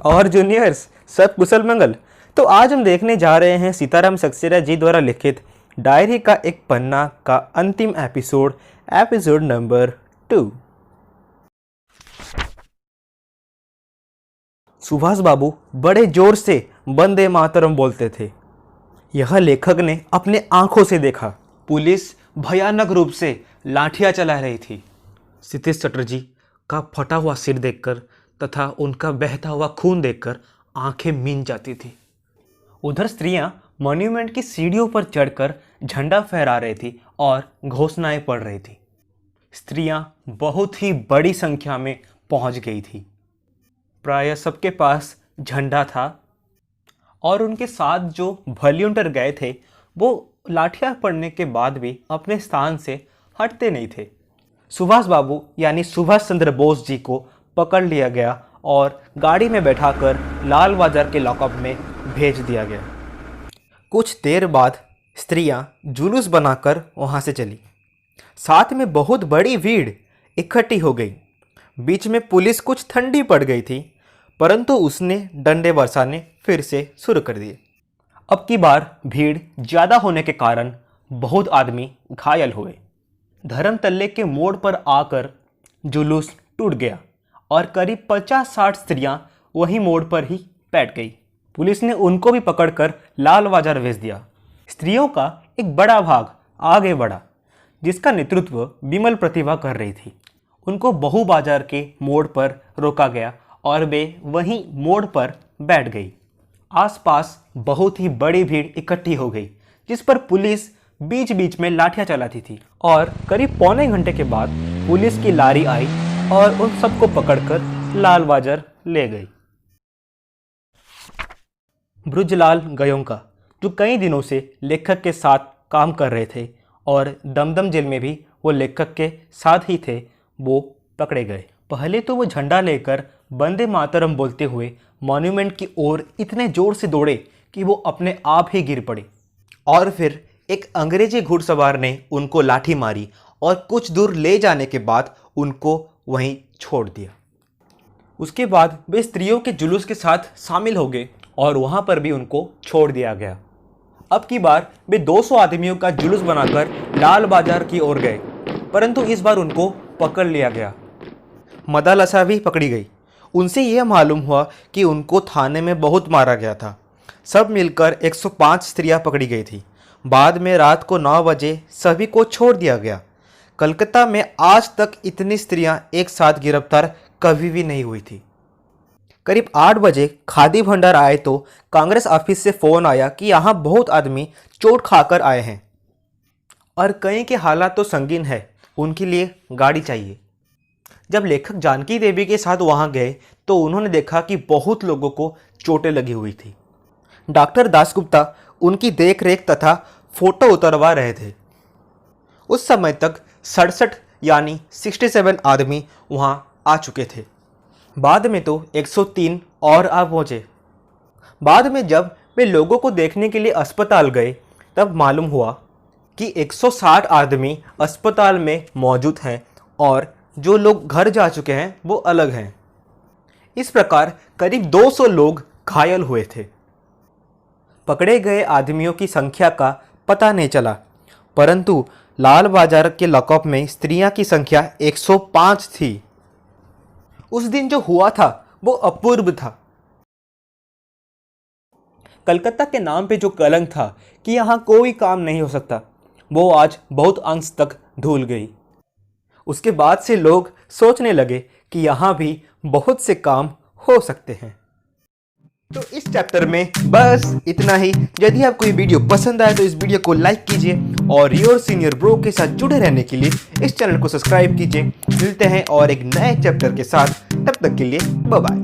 और जूनियर्स सब कुशल मंगल। तो आज हम देखने जा रहे हैं सीताराम सक्सेना जी द्वारा लिखित डायरी का एक पन्ना का अंतिम एपिसोड नंबर 2। सुभाष बाबू बड़े जोर से वंदे मातरम बोलते थे। यह लेखक ने अपने आंखों से देखा। पुलिस भयानक रूप से लाठियां चला रही थी। क्षितिज चटर्जी का फटा हुआ सिर देखकर तथा उनका बहता हुआ खून देखकर आंखें मीन जाती थी। उधर स्त्रियां मॉन्यूमेंट की सीढ़ियों पर चढ़कर झंडा फहरा रही थी और घोषणाएं पढ़ रही थी। स्त्रियां बहुत ही बड़ी संख्या में पहुंच गई थी। प्रायः सबके पास झंडा था और उनके साथ जो वॉलंटियर गए थे वो लाठियां पड़ने के बाद भी अपने स्थान से हटते नहीं थे। सुभाष बाबू यानी सुभाष चंद्र बोस जी को पकड़ लिया गया और गाड़ी में बैठाकर लाल बाजार के लॉकअप में भेज दिया गया। कुछ देर बाद स्त्रियां जुलूस बनाकर वहां से चली। साथ में बहुत बड़ी भीड़ इकट्ठी हो गई। बीच में पुलिस कुछ ठंडी पड़ गई थी, परंतु उसने डंडे बरसाने फिर से शुरू कर दिए। अब की बार भीड़ ज़्यादा होने के कारण बहुत आदमी घायल हुए। धर्मतल्ले के मोड़ पर आकर जुलूस टूट गया और करीब 50-60 स्त्रियां वही मोड़ पर ही बैठ गई। पुलिस ने उनको भी पकड़कर लाल बाजार भेज दिया। स्त्रियों का एक बड़ा भाग आगे बढ़ा, जिसका नेतृत्व विमल प्रतिभा कर रही थी। उनको बहु बाजार के मोड़ पर रोका गया और वे वहीं मोड़ पर बैठ गई। आसपास बहुत ही बड़ी भीड़ इकट्ठी हो गई, जिस पर पुलिस बीच बीच में लाठियां चलाती थी और करीब पौने घंटे के बाद पुलिस की लारी आई और उन सबको पकड़कर लाल बाजार ले गई। ब्रजलाल गोयनका, जो कई दिनों से लेखक के साथ काम कर रहे थे और दमदम जेल में भी वो लेखक के साथ ही थे, वो पकड़े गए। पहले तो वो झंडा लेकर वंदे मातरम बोलते हुए मॉन्यूमेंट की ओर इतने जोर से दौड़े कि वो अपने आप ही गिर पड़े और फिर एक अंग्रेजी घुड़सवार ने उनको लाठी मारी और कुछ दूर ले जाने के बाद उनको वहीं छोड़ दिया। उसके बाद वे स्त्रियों के जुलूस के साथ शामिल हो गए और वहां पर भी उनको छोड़ दिया गया। अब की बार वे 200 आदमियों का जुलूस बनाकर लाल बाजार की ओर गए, परंतु इस बार उनको पकड़ लिया गया। मदालसा भी पकड़ी गई। उनसे यह मालूम हुआ कि उनको थाने में बहुत मारा गया था। सब मिलकर 105 स्त्रियां पकड़ी गई थी। बाद में रात को 9 बजे सभी को छोड़ दिया गया। कलकत्ता में आज तक इतनी स्त्रियां एक साथ गिरफ्तार कभी भी नहीं हुई थी। करीब 8 बजे खादी भंडार आए तो कांग्रेस ऑफिस से फ़ोन आया कि यहाँ बहुत आदमी चोट खाकर आए हैं और कई के हालात तो संगीन है, उनके लिए गाड़ी चाहिए। जब लेखक जानकी देवी के साथ वहाँ गए तो उन्होंने देखा कि बहुत लोगों को चोटें लगी हुई थी। डॉक्टर दासगुप्ता उनकी देखरेख तथा फोटो उतरवा रहे थे। उस समय तक 67 यानी 67 आदमी वहां आ चुके थे। बाद में तो 103 और आ पहुंचे। बाद में जब वे लोगों को देखने के लिए अस्पताल गए तब मालूम हुआ कि 160 आदमी अस्पताल में मौजूद हैं और जो लोग घर जा चुके हैं वो अलग हैं। इस प्रकार करीब 200 लोग घायल हुए थे। पकड़े गए आदमियों की संख्या का पता नहीं चला, परंतु लाल बाजार के लॉकअप में स्त्रियां की संख्या 105 थी। उस दिन जो हुआ था वो अपूर्व था। कलकत्ता के नाम पे जो कलंक था कि यहाँ कोई काम नहीं हो सकता, वो आज बहुत अंश तक धुल गई। उसके बाद से लोग सोचने लगे कि यहाँ भी बहुत से काम हो सकते हैं। तो इस चैप्टर में बस इतना ही। यदि आपको ये वीडियो पसंद आए तो इस वीडियो को लाइक कीजिए और योर सीनियर ब्रो के साथ जुड़े रहने के लिए इस चैनल को सब्सक्राइब कीजिए। मिलते हैं और एक नए चैप्टर के साथ, तब तक के लिए बाय बाय।